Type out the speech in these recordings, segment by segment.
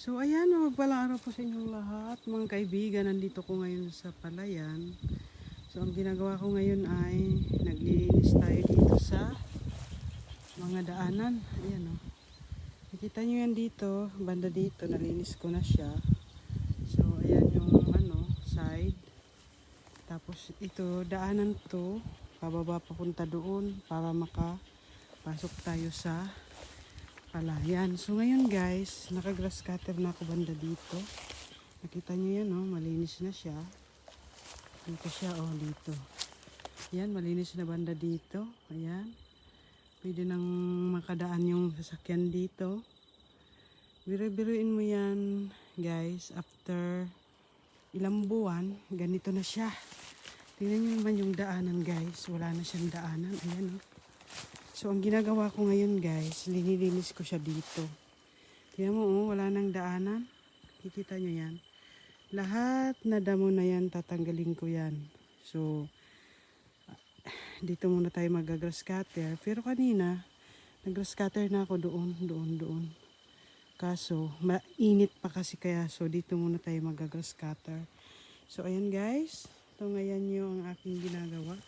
So ayan, magpalang araw po sa inyong lahat. Mga kaibigan, nandito ko ngayon sa Palayan. So ang ginagawa ko ngayon ay naglilinis tayo dito sa mga daanan. Ayan o. Nakita nyo yan dito, banda dito, nalinis ko na siya. So ayan yung side. Tapos ito, daanan to, pababa papunta doon para makapasok tayo sa Palayan. So ngayon guys, naka-grass cutter na ako banda dito. Nakita nyo yan, malinis na siya. Dito siya, dito. Yan, malinis na banda dito. Ayan. Pwede nang makadaan yung sasakyan dito. Biro-biruin mo yan, guys. After ilang buwan, ganito na siya. Tingnan nyo naman yung daanan, guys. Wala na siyang daanan. Ayan, So, ang ginagawa ko ngayon, guys, linilinis ko siya dito. Tingnan mo, wala nang daanan. Kikita nyo yan. Lahat na damo na yan, tatanggalin ko yan. So, dito muna tayo mag-grass cutter. Pero kanina, nag-grass cutter na ako doon. Kaso, mainit pa kasi kaya. So, dito muna tayo mag-grass cutter. So, ayan guys. Ito ngayon yung aking ginagawa.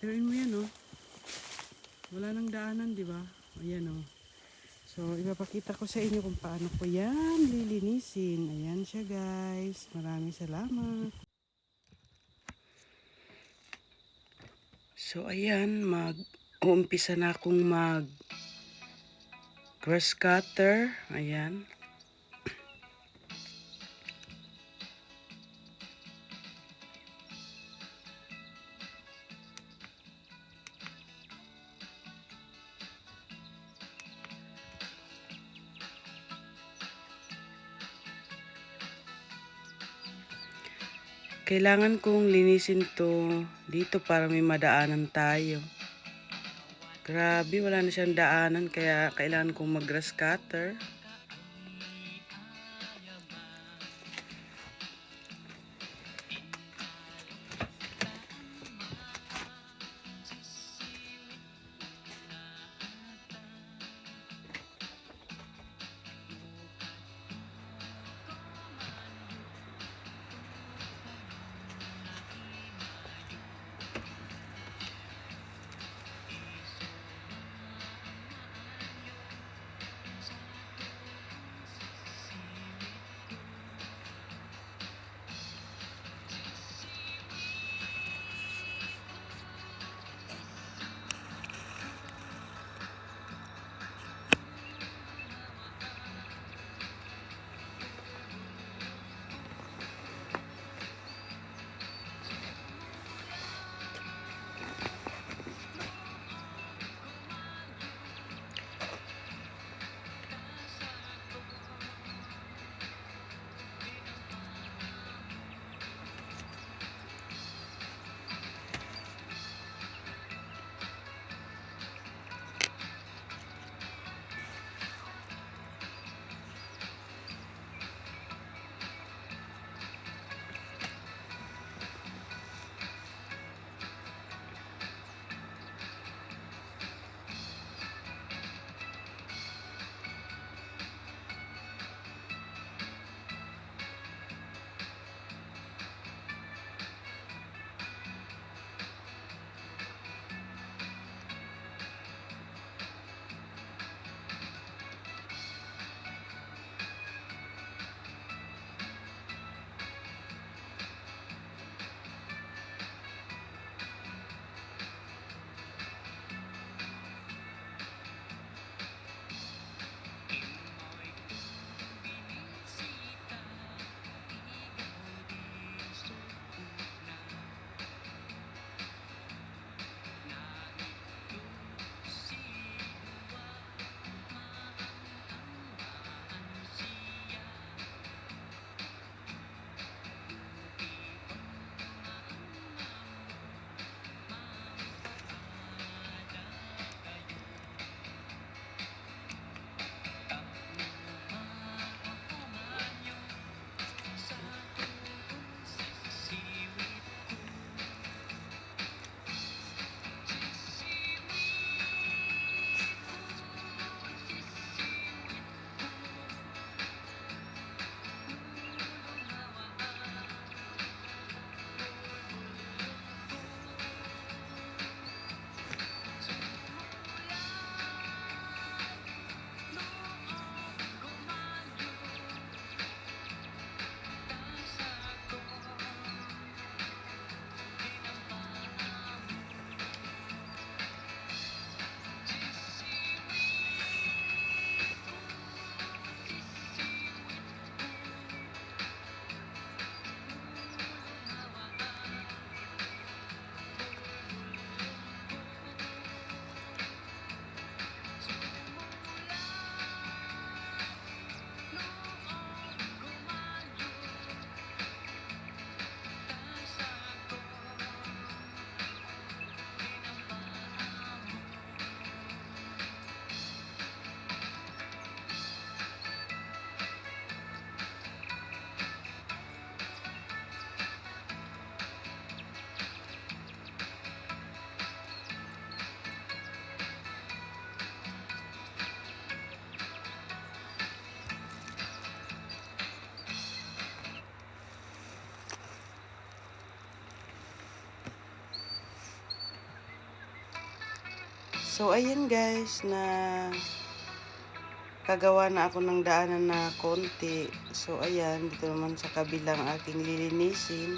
Pero mo yan, wala nang daanan, di ba? Ayan, So, ipapakita ko sa inyo kung paano ko yan lilinisin. Ayan siya guys. Maraming salamat. So, ayan. Mag-uumpisa na akong grass cutter. Ayan. Kailangan kong linisin to dito para may madaanan tayo. Grabe, wala na siyang daanan kaya kailangan kong mag-grass cutter. So ayan guys, na kagawa na ako ng daanan na konti. So ayan, dito naman sa kabilang aking lilinisin.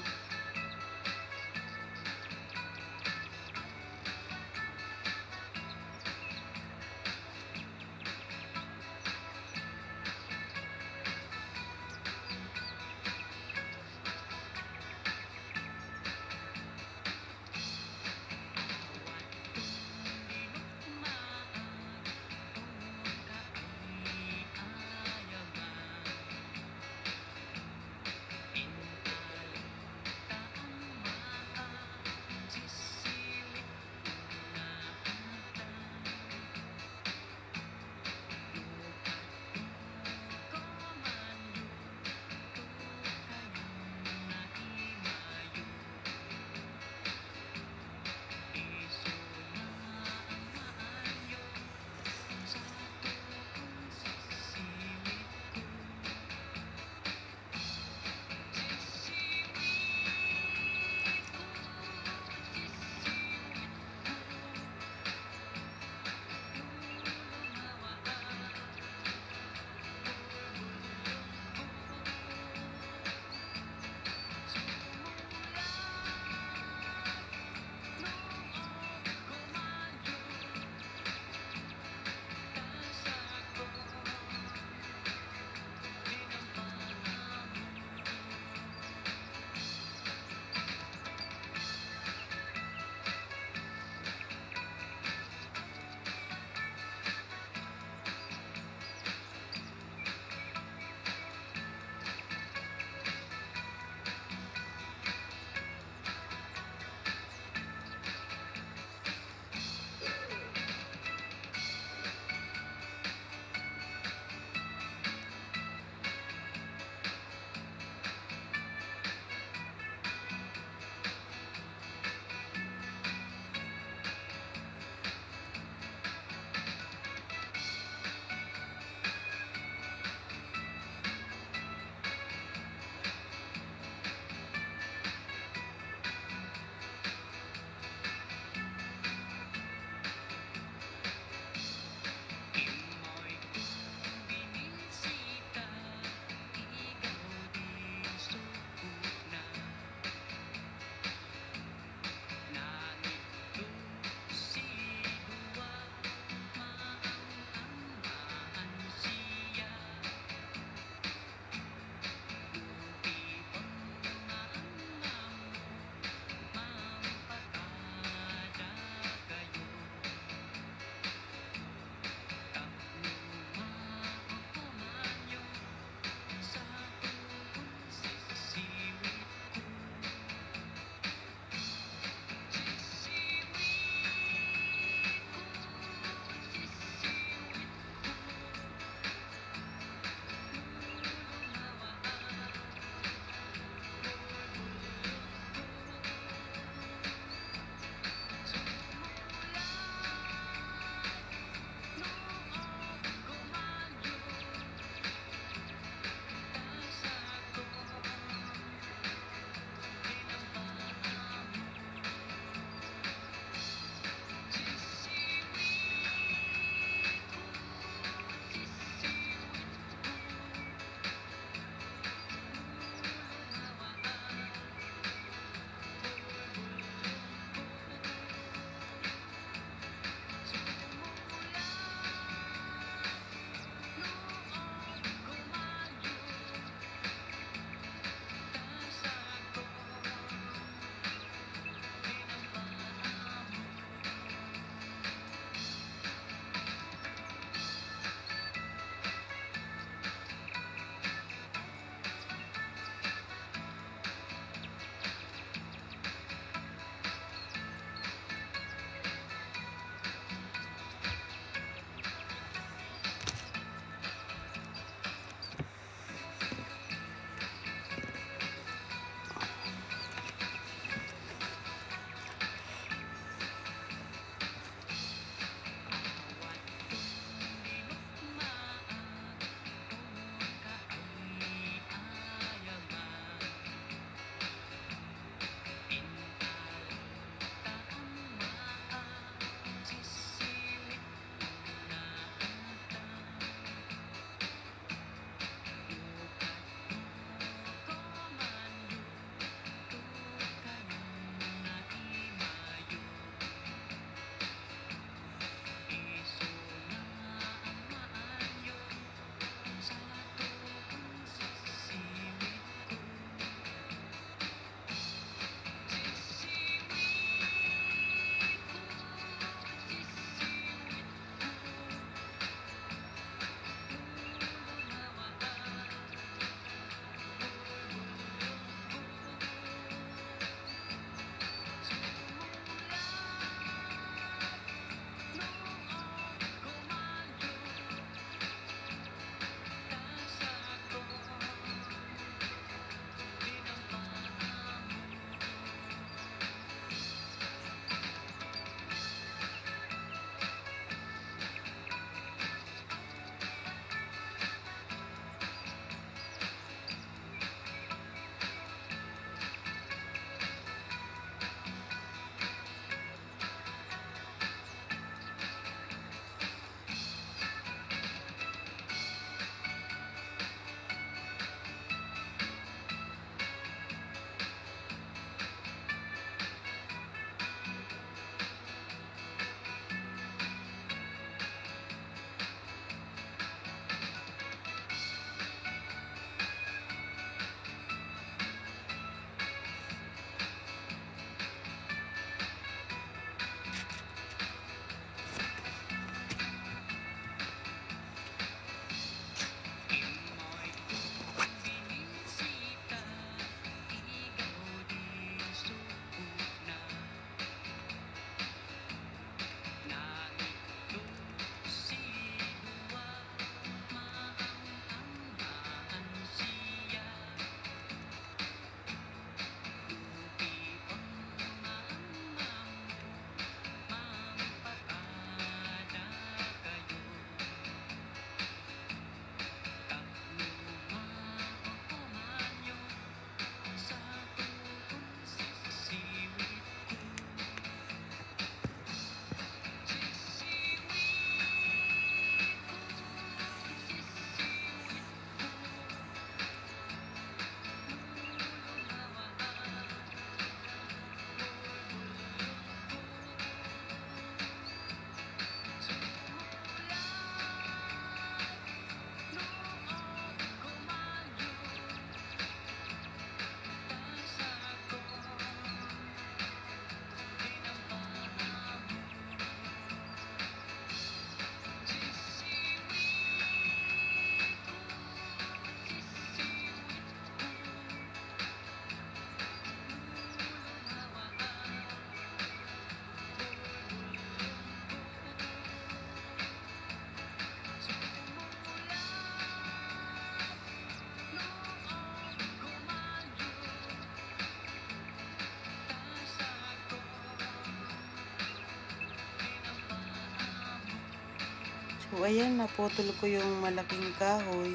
So ayan, naputol ko yung malaking kahoy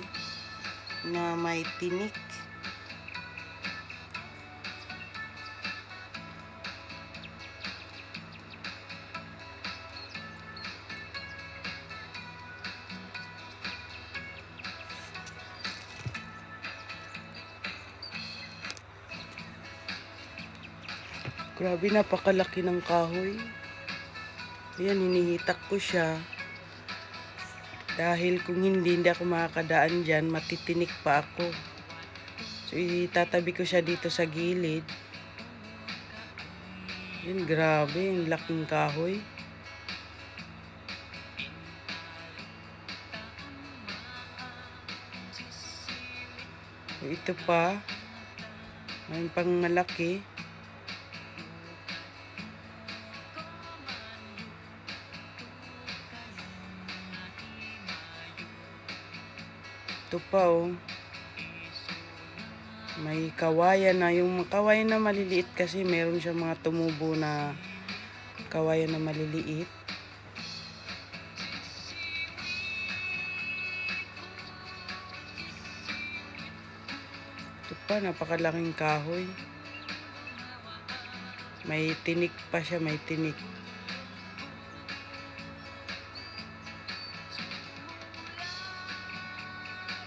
na may tinik. Grabe, napakalaki ng kahoy. Ayan, hinihitak ko siya. Dahil kung hindi ako makakadaan dyan, matitinik pa ako. So, itatabi ko siya dito sa gilid. Ayan, grabe, ang laking kahoy. So, ito pa. May pang malaki. Ito pa, oh. May kawayan na. Yung kawayan na maliliit kasi meron siya mga tumubo na kawayan na maliliit. Ito pa, napakalaking kahoy. May tinik pa siya, may tinik.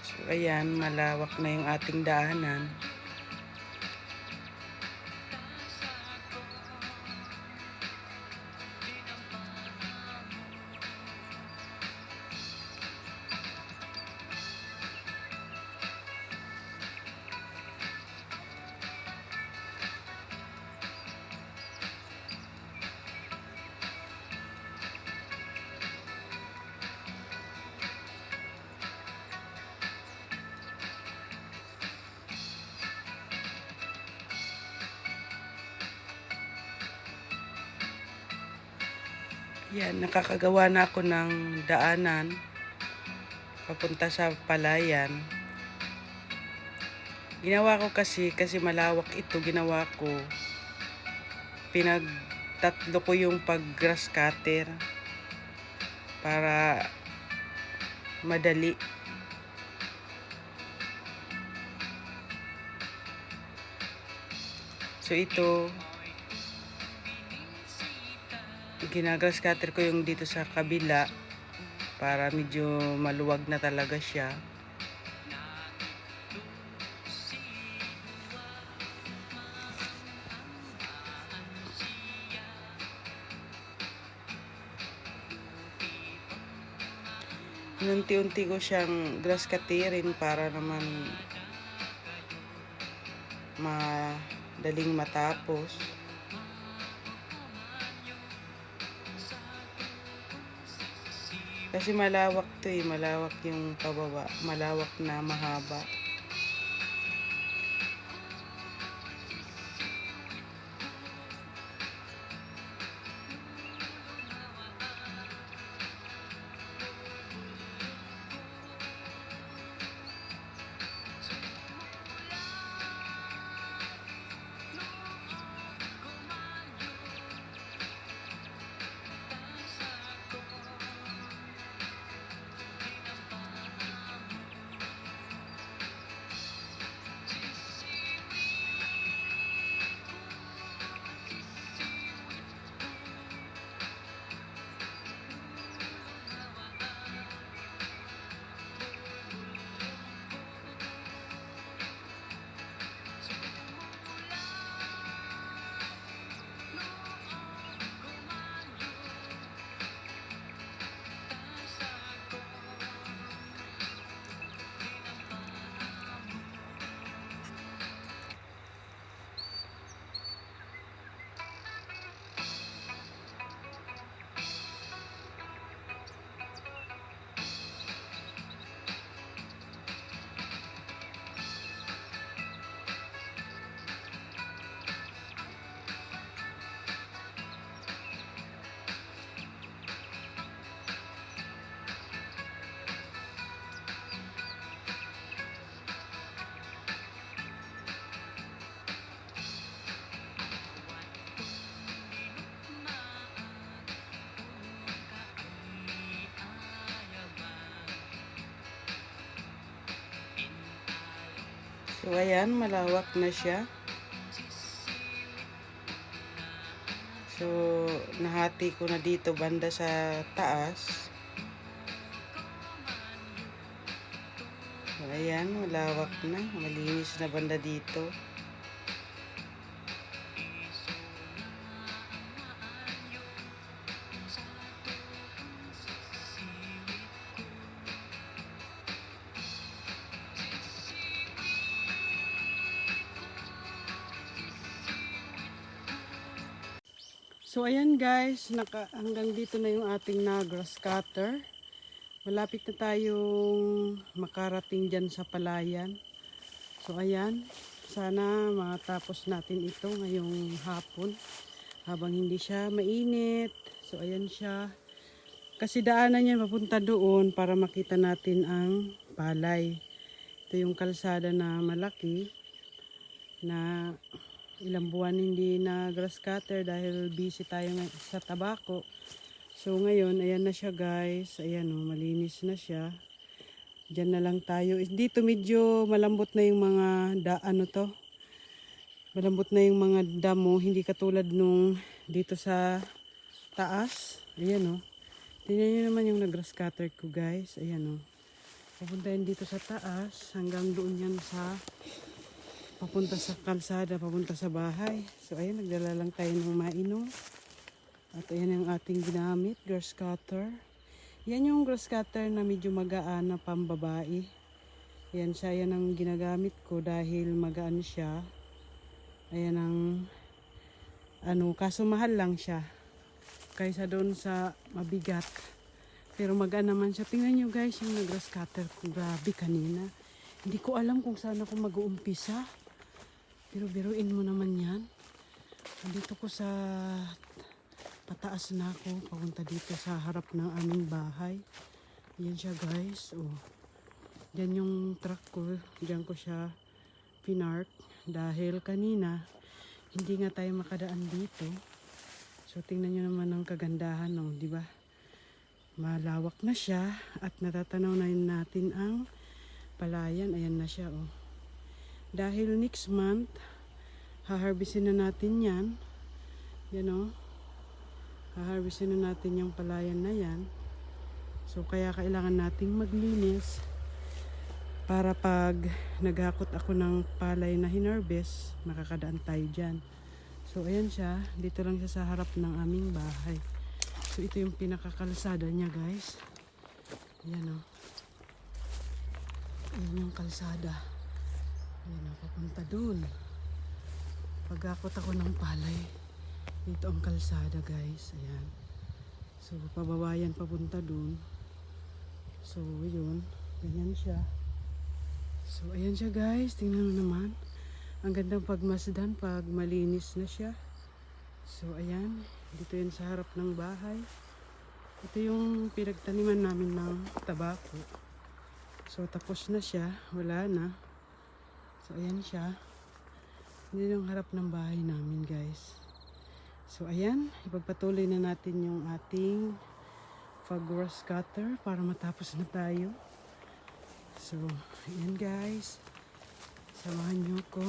So, ayan, malawak na yung ating daanan. Yan, nakakagawa na ako ng daanan papunta sa palayan. Ginawa ko kasi malawak ito, ginawa ko. Pinagtatlo ko yung pag-grass cutter para madali. So ito, ginagrass cutter ko yung dito sa kabila para medyo maluwag na talaga siya. Unti-unti ko siyang grass cutterin para naman madaling matapos. Kasi malawak to eh, malawak yung pababa, malawak na mahaba. So ayan, malawak na siya. So nahati ko na dito banda sa taas. So ayan, malawak na, malinis na banda dito. So ayan guys, hanggang dito na yung ating na grass cutter. Malapit na tayong makarating dyan sa palayan. So ayan, sana matapos natin ito ngayong hapon habang hindi siya mainit. So ayan siya. Kasi daanan yan papunta doon para makita natin ang palay. Ito yung kalsada na malaki na ilang buwan hindi na grass cutter dahil busy tayo sa tabako. So ngayon, ayan na siya guys. Ayan o, malinis na siya. Diyan na lang tayo. Dito medyo malambot na yung mga malambot na yung mga damo. Hindi katulad nung dito sa taas. Ayan o. Tingnan nyo naman yung nag-grass cutter ko guys. Ayan o. Papunta yan dito sa taas. Hanggang doon yan sa papunta sa kalsada, papunta sa bahay. So ayan, nagdala lang tayo ng mainom. At ayan yung ating ginamit, grass cutter. Yan yung grass cutter na medyo magaan na pambabae. Ayan siya, yan ang ginagamit ko dahil magaan siya. Ayan ang kaso mahal lang siya. Kaysa doon sa mabigat. Pero magaan naman siya. Tingnan nyo guys, yung grass cutter ko, grabe kanina. Hindi ko alam kung saan ako mag-uumpisa. Pero biruin mo naman yan. Nandito ko sa pataas na ako. Papunta dito sa harap ng aming bahay. Yan siya guys. Oh. Yan yung truck ko. Diyan ko siya pinark. Dahil kanina, hindi nga tayo makadaan dito. So tingnan nyo naman ang kagandahan. Oh, di ba? Malawak na siya. At natatanaw na natin ang palayan. Ayan na siya. Oh. Dahil next month, haharbisin na natin yan. Yan o. Haharbisin na natin yung palayan na yan. So, kaya kailangan nating maglinis para pag naghakot ako ng palay na hinarbis, makakadaan tayo dyan. So, ayan siya. Dito lang siya sa harap ng aming bahay. So, ito yung pinakakalsada niya, guys. Ayan o. Ayan yung kalsada. Ayan, papunta dun. Pagakot ako ng palay. Dito ang kalsada guys. Ayan. So pababayan papunta dun. So yun. Ganyan siya. So ayan siya guys. Tingnan mo naman. Ang gandang pagmasdan pag malinis na siya. So ayan. Dito yun sa harap ng bahay. Ito yung pinagtaniman namin ng tabako. So tapos na siya. Wala na. So ayan siya. Hindi yung harap ng bahay namin guys. So ayan, ipagpatuloy na natin yung ating grass cutter para matapos na tayo. So ayan guys. Samahan nyo ko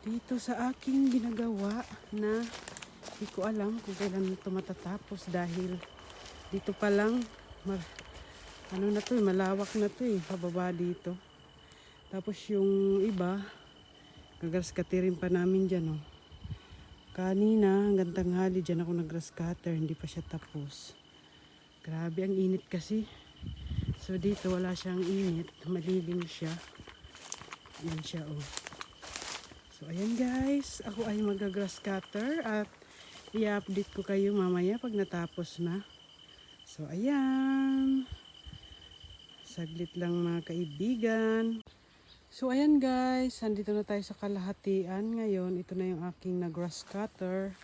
dito sa aking ginagawa na hindi ko alam kung kailan ito matatapos dahil dito pa lang malawak na to pababa dito. Tapos yung iba, nag-grass cutterin pa namin dyan, oh. Kanina, hanggang tanghali dyan ako nag-grass cutter, hindi pa siya tapos. Grabe, ang init kasi. So dito wala siyang init, malilim siya. Yan siya, oh. So ayan guys, ako ay mag-grass cutter at i-update ko kayo mamaya pag natapos na. So ayan. Saglit lang mga kaibigan. So ayan guys, andito na tayo sa kalahatian. Ngayon, ito na yung aking na grass cutter.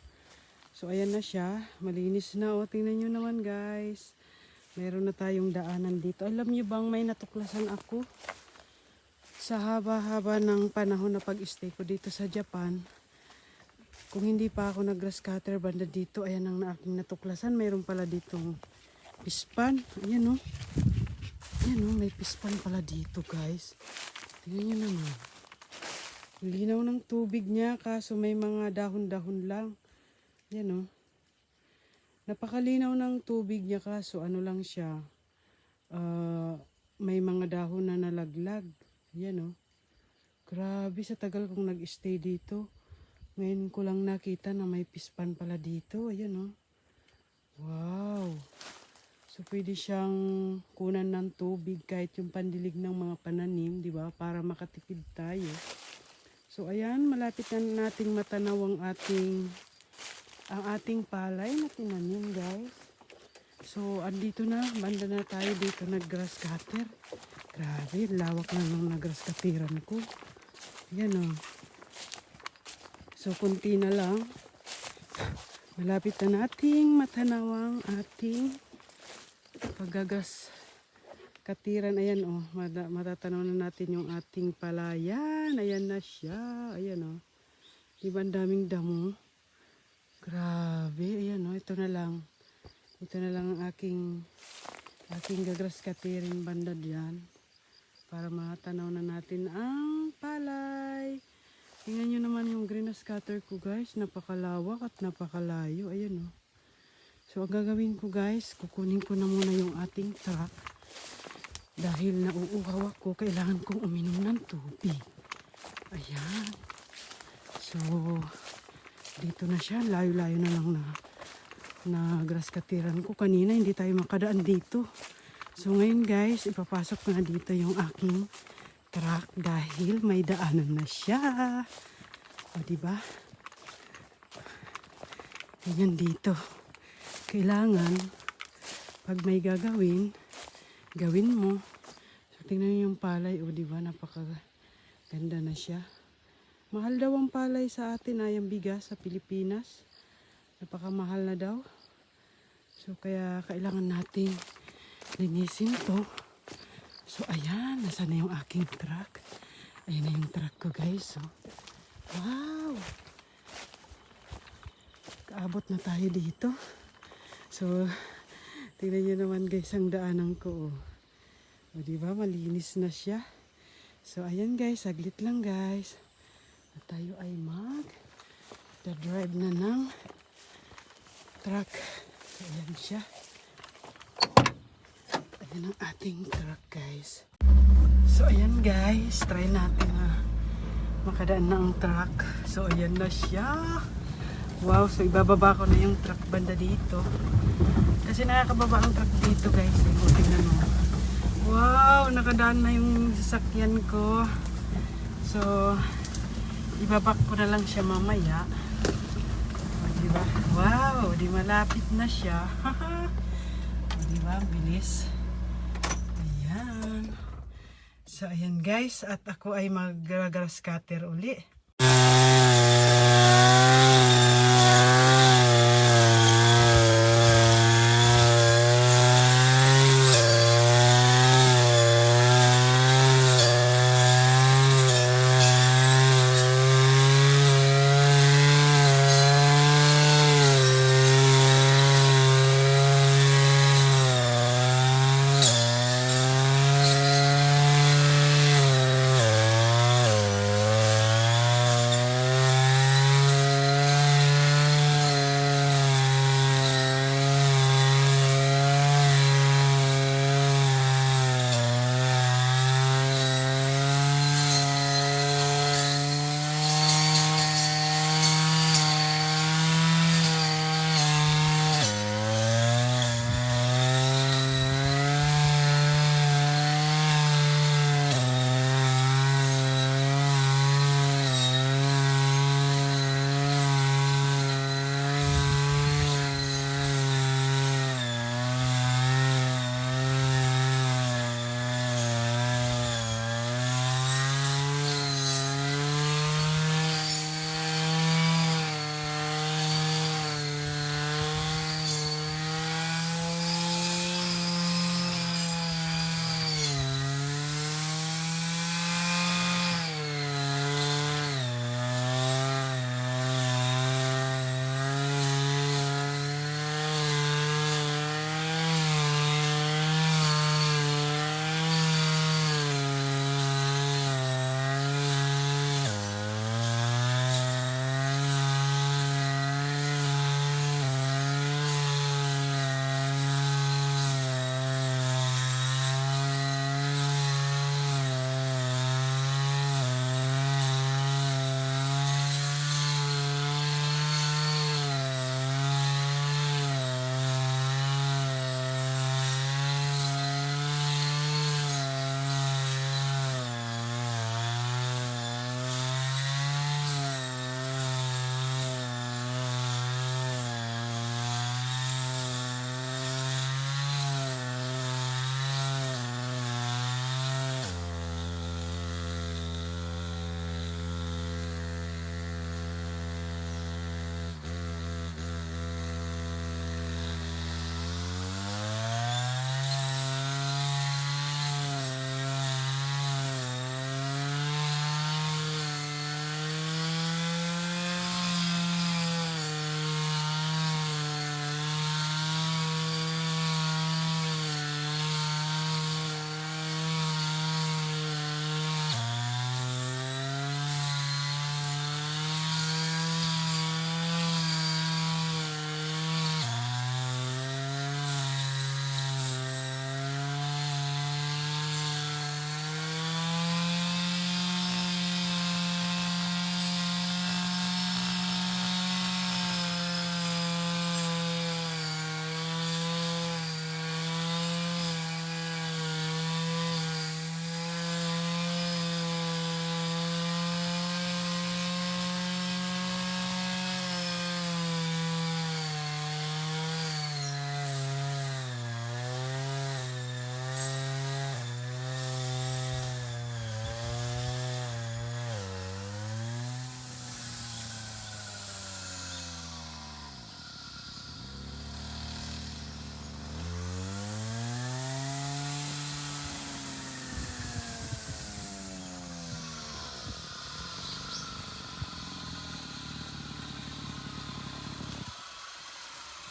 So ayan na siya, malinis na. O, tingnan nyo naman guys. Meron na tayong daanan dito. Alam nyo bang may natuklasan ako? Sa haba-haba ng panahon na pag-stay ko dito sa Japan. Kung hindi pa ako nag grass cutter banda dito, ayan ang aking natuklasan. Mayroon pala ditong pispan. Ayan o. Ayan o, may pispan pala dito guys. Tingnan nyo naman. Linaw ng tubig niya kaso may mga dahon-dahon lang. Yan oh. Napakalinaw ng tubig niya kaso ano lang siya. May mga dahon na nalaglag. Yan oh. Grabe sa tagal kong nag-stay dito. Ngayon ko lang nakita na may pispan pala dito. Ayan oh. Wow. So pwede siyang kunan ng tubig kahit yung pandilig ng mga pananim, di ba? Para makatipid tayo. So ayan, malapit na nating matanaw ang ating palay na tinanim, guys. So andito na, banda na tayo dito nag-grass cutter. Grabe, lawak na ng nag-grass cutteran ko. Ayan o. So kunti na lang. Malapit na nating matanaw ang ating paggagas katiran. Ayan o, matatanaw na natin yung ating palayan. Ayan na siya. Ayan o. Diba ang daming damo? Grabe. Ayan o, ito na lang. Ito na lang ang aking gagras katirin banda diyan. Para matanaw na natin ang palay. Tingnan nyo naman yung greenhouse cutter ko, guys. Napakalawak at napakalayo. Ayan o. So ang gagawin ko, guys, kukunin ko na muna yung ating truck. Dahil nauuhaw ako, kailangan kong uminom ng tubig. Ayan. So, dito na siya. Layo-layo na lang na grass katiran ko. Kanina hindi tayo makadaan dito. So ngayon, guys, ipapasok ko na dito yung aking truck dahil may daanan na siya. O, diba? Ganyan dito. Kailangan, pag may gagawin mo. So, tingnan nyo yung palay. O, diba? Napakaganda na siya. Mahal daw ang palay sa atin. Ang bigas sa Pilipinas. Napakamahal na daw. So, kaya kailangan natin linisin to. So, ayan. Nasa na yung aking truck. Ayan na yung truck ko, guys. So, wow! Kaabot na tayo dito. So, tingnan nyo naman, guys, ang daanan ko. O, diba? Malinis na siya. So, ayan, guys. Saglit lang, guys. At tayo ay drive na ng truck. So, ayan siya. Ayan ang ating truck, guys. So, ayan, guys. Try natin na makadaan na ang truck. So, ayan na siya. Wow. So, ibababa ko na yung truck banda dito. Kasi nakakababa ang truck dito, guys. Tingnan mo. Wow. Nakadaan na yung sasakyan ko. So, ibabak ko na lang siya mamaya. Diba? Wow, di malapit na siya. Diba? Bilis. Ayan. So, ayan, guys. At ako ay mag-grass cutter uli.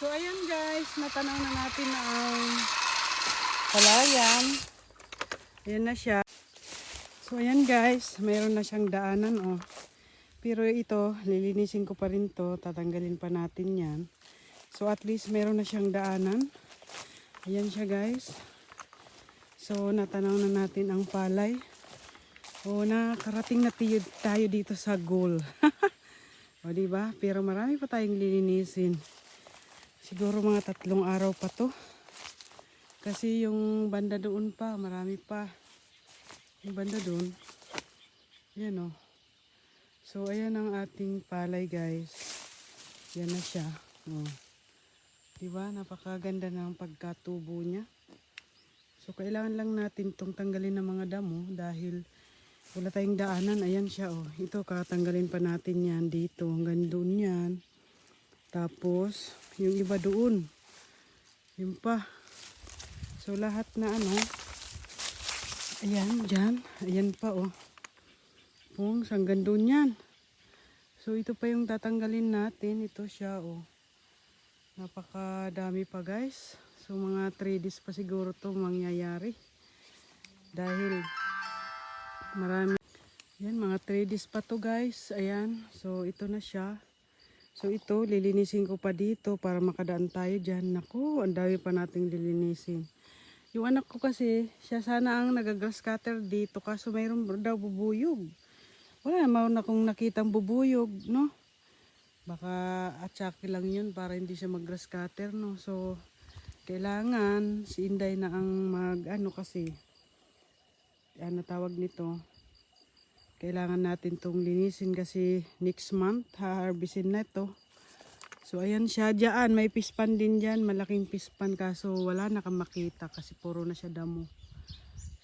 So ayan guys, natanaw na natin ang palayan. Ayan na siya. So ayan guys, mayroon na siyang daanan oh. Pero ito, lilinisin ko pa rin to, tatanggalin pa natin yan. So at least mayroon na siyang daanan. Ayan siya guys. So natanaw na natin ang palay. O nakarating na tayo dito sa goal. O diba? Pero marami pa tayong lilinisin. Siguro mga 3 araw pa to. Kasi yung banda doon pa, marami pa. Yung banda doon. Ayan o. So ayan ang ating palay guys. Yan na siya. O. Diba? Napakaganda ng pagkatubo niya. So kailangan lang natin itong tanggalin ng mga damo dahil wala tayong daanan. Ayan siya oh. Ito katanggalin pa natin yan dito. Hanggang doon yan. Tapos yung iba doon. Yun pa. So lahat na ano. Ayan dyan. Ayan pa oh. Pungs hanggang doon yan. So ito pa yung tatanggalin natin. Ito siya oh. Napakadami pa guys. So mga 3 days pa siguro to mangyayari. Dahil marami. Yan mga 3 days pa to guys. Ayan. So ito na siya. So ito lilinisin ko pa dito para makadaan tayo dyan. Naku, ang dami pa nating lilinisin. Yung anak ko kasi, siya sana ang nagagrass cutter dito. Kaso mayroon daw bubuyog. Wala naman akong nakitang bubuyog, no? Baka atsaki lang yun para hindi siya mag-grass cutter, no? So kailangan si Inday na ang mag-ano kasi. Ano tawag nito? Kailangan natin tong linisin kasi next month ha-harvestin na ito. So ayan siya dyan, may pispan din dyan, malaking pispan kaso wala na kang makita kasi puro na siya damo.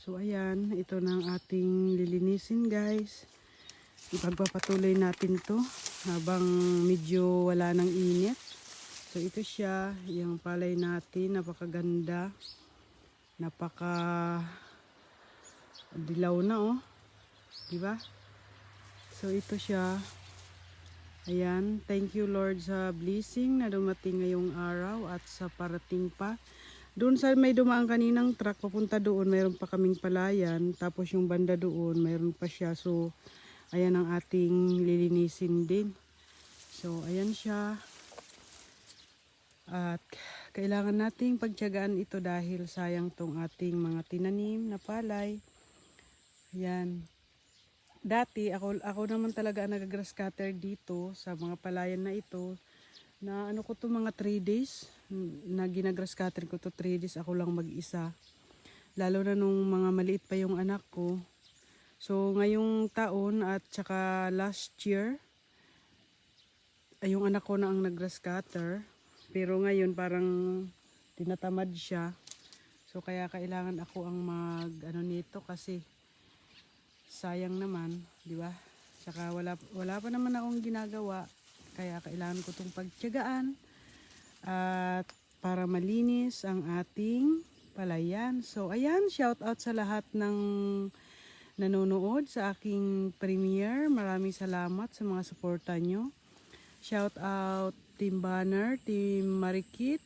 So ayan, ito na ang ating lilinisin guys. Ipagpapatuloy natin to habang medyo wala ng init. So ito siya, yung palay natin, napakaganda. Napaka dilaw na oh. Diba? So ito siya. Ayan, thank you Lord sa blessing na dumating ngayong araw at sa parating pa. Doon sa may dumaan kaninang truck papunta doon, mayroon pa kaming palayan. Tapos yung banda doon, mayroon pa siya. So ayan ang ating lilinisin din. So ayan siya. At kailangan nating pagtiyagaan ito dahil sayang tong ating mga tinanim na palay. Ayan. Dati ako naman talaga ang nag-grass cutter dito sa mga palayan na ito. Na ano ko to mga 3 days. Na ginagrass cutter ko to 3 days ako lang mag-isa. Lalo na nung mga maliit pa yung anak ko. So ngayong taon at saka last year, ay yung anak ko na ang nag-grass cutter. Pero ngayon parang tinatamad siya. So kaya kailangan ako ang mag-ano nito kasi sayang naman, di ba? Saka wala pa naman akong ginagawa. Kaya kailangan ko itong pagtiyagaan at para malinis ang ating palayan. So ayan, shout out sa lahat ng nanonood sa aking premiere. Maraming salamat sa mga suporta nyo. Shout out Team Banner, Team Marikit,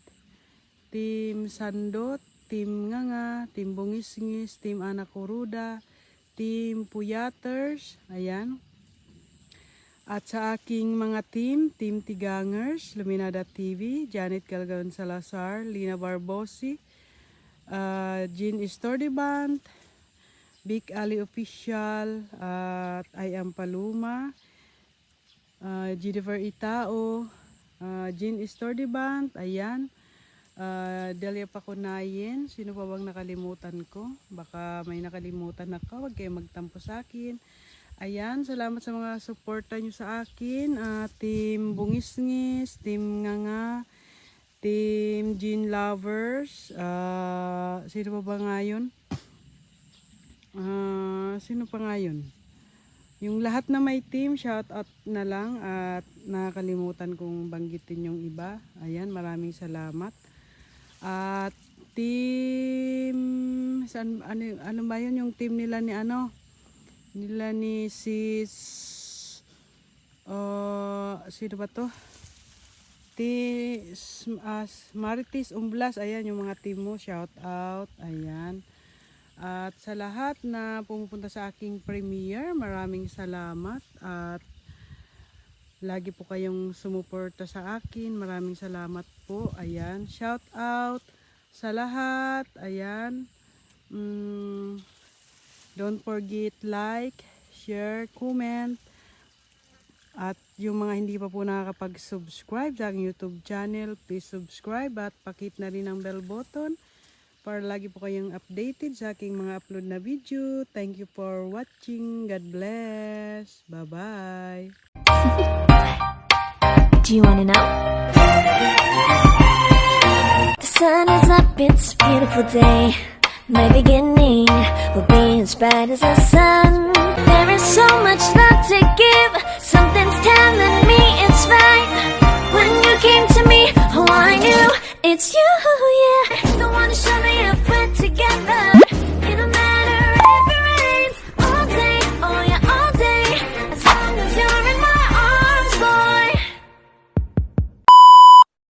Team Sandot, Team Nganga, Team Bungisngis, Team Anak Kuruda, Team Puyaters, ayan. At sa aking mga Team Tigangers, Luminada TV, Janet Calgaron Salazar, Lina Barbosi, Jean Estordibant, Big Ali Official, at I Am Paluma, Jennifer Itao, Jean Estordibant, ayan. Delia Pakunayin, sino pa bang nakalimutan ko? Baka may nakalimutan ako, huwag kayo magtampo sa akin. Ayan, salamat sa mga suporta nyo sa akin. Team Bungisngis, Team Nganga, Team Jean Lovers, sino pa ba nga yun? Sino pa nga yun? Yung lahat na may team, shout out na lang at nakakalimutan kong banggitin yung iba. Ayan, maraming salamat. At team, ano ba yun yung team nila ni ano? Nila ni sis, sino ba to? Marites Umblas, ayan yung mga team mo, shout out, ayan. At sa lahat na pumupunta sa aking premiere, maraming salamat at lagi po kayong sumuporta sa akin, maraming salamat po, ayan. Shout out sa lahat, ayan. Don't forget like, share, comment. At yung mga hindi pa po nakakapag-subscribe sa aking YouTube channel, please subscribe at pakit na rin ang bell button para lagi po kayong updated sa aking mga upload na video. Thank you for watching. God bless. Bye-bye. Do you want to know? The sun is up, it's a beautiful day. My beginning will be as bright as the sun. There